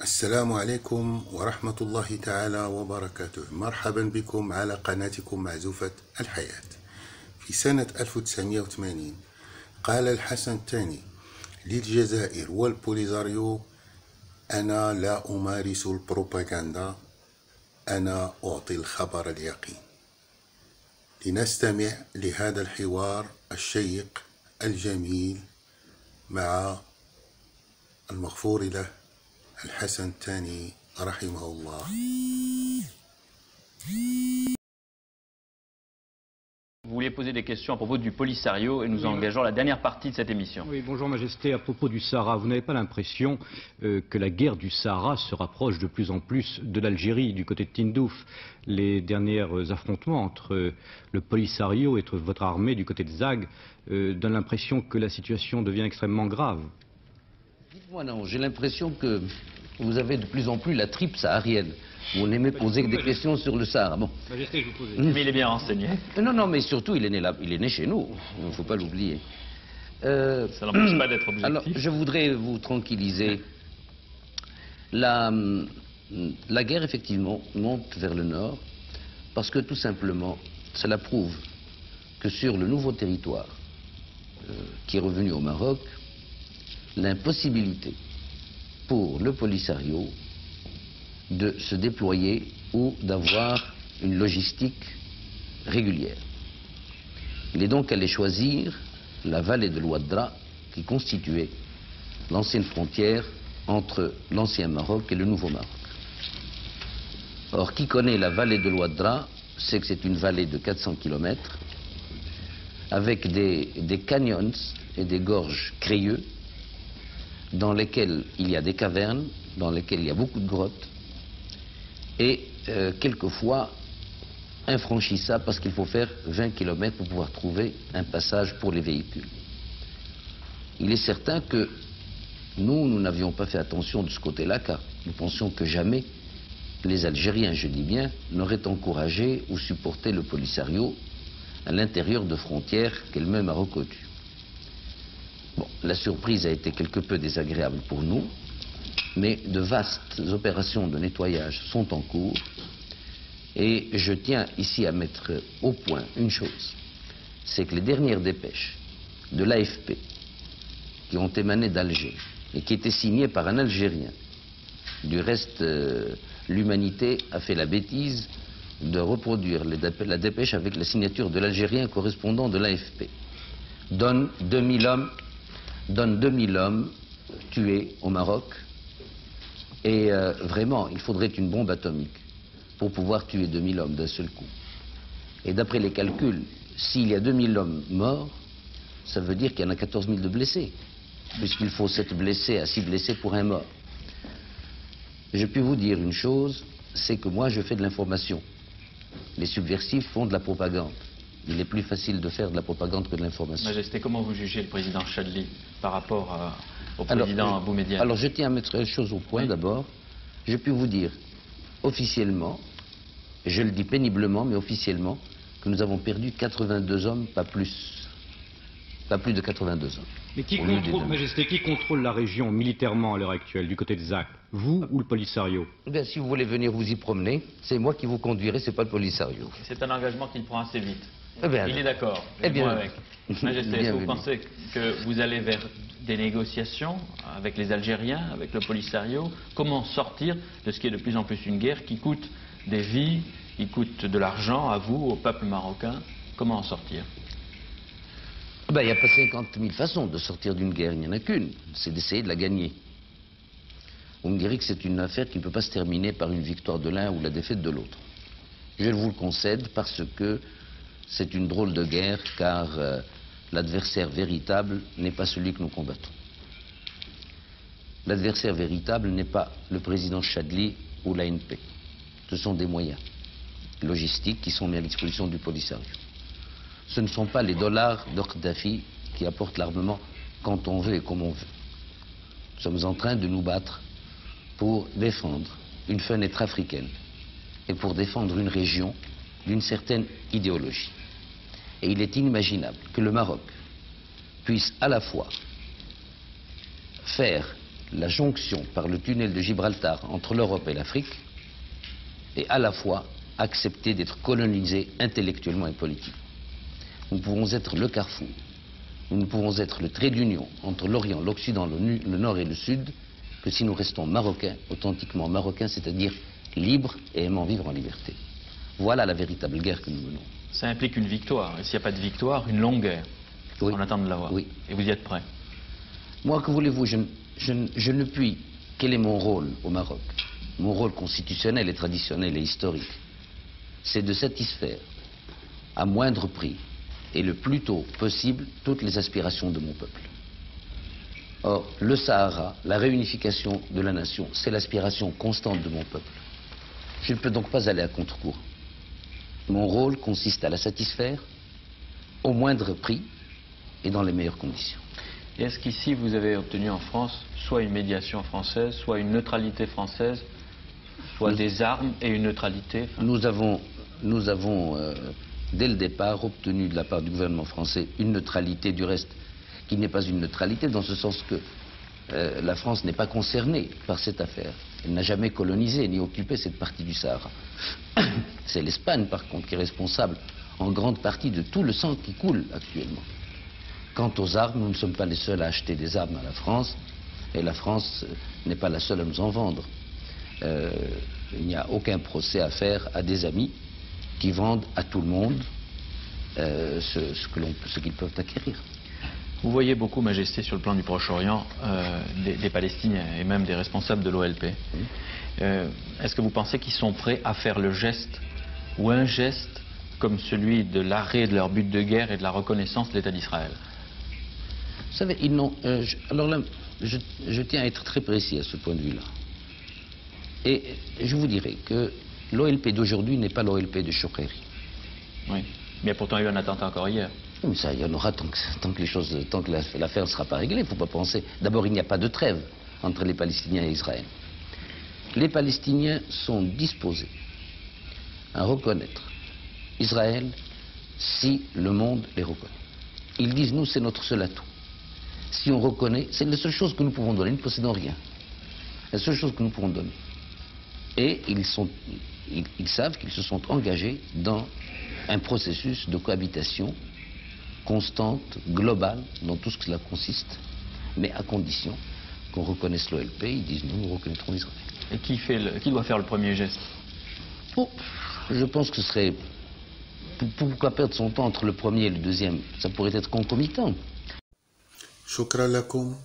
السلام عليكم ورحمة الله تعالى وبركاته. مرحبا بكم على قناتكم معزوفة الحياة. في سنة 1980 قال الحسن الثاني للجزائر والبوليزاريو: أنا لا أمارس البروباغندا، أنا أعطي الخبر اليقين. لنستمع لهذا الحوار الشيق الجميل مع المغفور له الحسن الثاني رحمه الله. Vous vouliez poser des questions à propos du Polisario et nous engageons la dernière partie de cette émission. Oui, bonjour Majesté. À propos du Sahara, vous n'avez pas l'impression que la guerre du Sahara se rapproche de plus en plus de l'Algérie, du côté de Tindouf? Les derniers affrontements entre le Polisario et votre armée du côté de Zag donnent l'impression que la situation devient extrêmement grave. Dites-moi non, j'ai l'impression que vous avez de plus en plus la tripe saharienne. Vous n'aimez poser que des questions sur le Sahara. Bon. Majesté, je vous pose. Mais il est bien renseigné. Non, mais surtout, il est né là, il est né chez nous. Il ne faut pas l'oublier. Ça n'empêche pas d'être objectif. Alors, je voudrais vous tranquilliser. La guerre, effectivement, monte vers le nord parce que, tout simplement, cela prouve que sur le nouveau territoire qui est revenu au Maroc, l'impossibilité pour le Polisario de se déployer ou d'avoir une logistique régulière. Il est donc allé choisir la vallée de l'Ouadra qui constituait l'ancienne frontière entre l'ancien Maroc et le nouveau Maroc. Or, qui connaît la vallée de l'Ouadra sait que c'est une vallée de 400 km avec des canyons et des gorges crayeux dans lesquels il y a des cavernes, dans lesquels il y a beaucoup de grottes, et quelquefois infranchissable parce qu'il faut faire 20 km pour pouvoir trouver un passage pour les véhicules. Il est certain que nous n'avions pas fait attention de ce côté-là, car nous pensions que jamais les Algériens, je dis bien, n'auraient encouragé ou supporté le Polisario à l'intérieur de frontières qu'elle-même a reconnues. Bon, la surprise a été quelque peu désagréable pour nous, mais de vastes opérations de nettoyage sont en cours et je tiens ici à mettre au point une chose, c'est que les dernières dépêches de l'AFP qui ont émané d'Alger et qui étaient signées par un Algérien, du reste l'humanité a fait la bêtise de reproduire la dépêche avec la signature de l'Algérien correspondant de l'AFP, donne 2000 hommes tués au Maroc. Et vraiment, il faudrait une bombe atomique pour pouvoir tuer 2000 hommes d'un seul coup. Et d'après les calculs, s'il y a 2000 hommes morts, ça veut dire qu'il y en a 14 000 de blessés, puisqu'il faut 7 blessés à 6 blessés pour un mort. Je puis vous dire une chose, c'est que moi je fais de l'information. Les subversifs font de la propagande. Il est plus facile de faire de la propagande que de l'information. Majesté, comment vous jugez le président Chadli par rapport au président Boumediene? Alors je tiens à mettre les choses au point d'abord. Je peux vous dire officiellement, je le dis péniblement, mais officiellement, que nous avons perdu 82 hommes, pas plus. Pas plus de 82 hommes. Mais qui contrôle, Majesté, qui contrôle la région militairement à l'heure actuelle, du côté de Zag? Vous ou le Polisario? Bien, si vous voulez venir vous y promener, c'est moi qui vous conduirai, c'est pas le Polisario. C'est un engagement qu'il prend assez vite. Eh bien, il est d'accord. Eh bien, avec. Majesté, est-ce que vous pensez que vous allez vers des négociations avec les Algériens, avec le Polisario? Comment sortir de ce qui est de plus en plus une guerre qui coûte des vies, qui coûte de l'argent à vous, au peuple marocain? Comment en sortir? Il n'y a pas 50 000 façons de sortir d'une guerre, il n'y en a qu'une, c'est d'essayer de la gagner. Vous me direz que c'est une affaire qui ne peut pas se terminer par une victoire de l'un ou la défaite de l'autre. Je vous le concède parce que c'est une drôle de guerre, car l'adversaire véritable n'est pas celui que nous combattons. L'adversaire véritable n'est pas le président Chadli ou l'ANP. Ce sont des moyens logistiques qui sont mis à disposition du Polisario. Ce ne sont pas les dollars de Kadhafi qui apportent l'armement quand on veut et comme on veut. Nous sommes en train de nous battre pour défendre une fenêtre africaine et pour défendre une région d'une certaine idéologie. Et il est inimaginable que le Maroc puisse à la fois faire la jonction par le tunnel de Gibraltar entre l'Europe et l'Afrique et à la fois accepter d'être colonisés intellectuellement et politiquement. Nous pouvons être le carrefour, nous ne pouvons être le trait d'union entre l'Orient, l'Occident, le Nord et le Sud que si nous restons marocains, authentiquement marocains, c'est-à-dire libres et aimant vivre en liberté. Voilà la véritable guerre que nous menons. Ça implique une victoire, et s'il n'y a pas de victoire, une longue guerre. Oui. On attend de l'avoir. Oui. Et vous y êtes prêt? Moi, que voulez-vous, je ne puis... Quel est mon rôle au Maroc? Mon rôle constitutionnel et traditionnel et historique, c'est de satisfaire à moindre prix et le plus tôt possible toutes les aspirations de mon peuple. Or, le Sahara, la réunification de la nation, c'est l'aspiration constante de mon peuple. Je ne peux donc pas aller à contre-courant. Mon rôle consiste à la satisfaire au moindre prix et dans les meilleures conditions. Et est-ce qu'ici vous avez obtenu en France soit une médiation française, soit une neutralité française, soit des armes et une neutralité? Nous avons dès le départ, obtenu de la part du gouvernement français une neutralité, du reste, qui n'est pas une neutralité, dans ce sens que la France n'est pas concernée par cette affaire. Elle n'a jamais colonisé ni occupé cette partie du Sahara. C'est l'Espagne, par contre, qui est responsable en grande partie de tout le sang qui coule actuellement. Quant aux armes, nous ne sommes pas les seuls à acheter des armes à la France, et la France n'est pas la seule à nous en vendre. Il n'y a aucun procès à faire à des amis qui vendent à tout le monde ce qu'ils peuvent acquérir. Vous voyez beaucoup, Majesté, sur le plan du Proche-Orient, des Palestiniens et même des responsables de l'OLP. Oui. Est-ce que vous pensez qu'ils sont prêts à faire le geste ou un geste comme celui de l'arrêt de leur but de guerre et de la reconnaissance de l'État d'Israël? Vous savez, ils n'ont... alors là, je tiens à être très précis à ce point de vue-là. Et je vous dirais que l'OLP d'aujourd'hui n'est pas l'OLP de Choukairi. Oui, mais pourtant il y a eu un attentat encore hier. Mais ça, il y en aura tant que l'affaire ne sera pas réglée. Il ne faut pas penser... D'abord, il n'y a pas de trêve entre les Palestiniens et Israël. Les Palestiniens sont disposés à reconnaître Israël si le monde les reconnaît. Ils disent, nous, c'est notre seul atout. Si on reconnaît, c'est la seule chose que nous pouvons donner, nous ne possédons rien. La seule chose que nous pouvons donner. Et ils savent qu'ils se sont engagés dans un processus de cohabitation constante, globale, dans tout ce que cela consiste, mais à condition qu'on reconnaisse l'OLP. Ils disent, nous reconnaîtrons Israël. Et qui doit faire le premier geste? Oh, je pense que ce serait... Pourquoi perdre son temps entre le premier et le deuxième? Ça pourrait être concomitant. شكرا لكم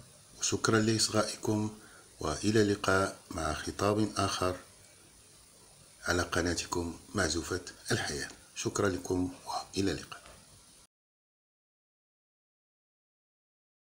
وشكرا لإصغائكم وإلى اللقاء مع خطاب آخر على قناتكم معزوفة الحياة. شكرا لكم وإلى اللقاء.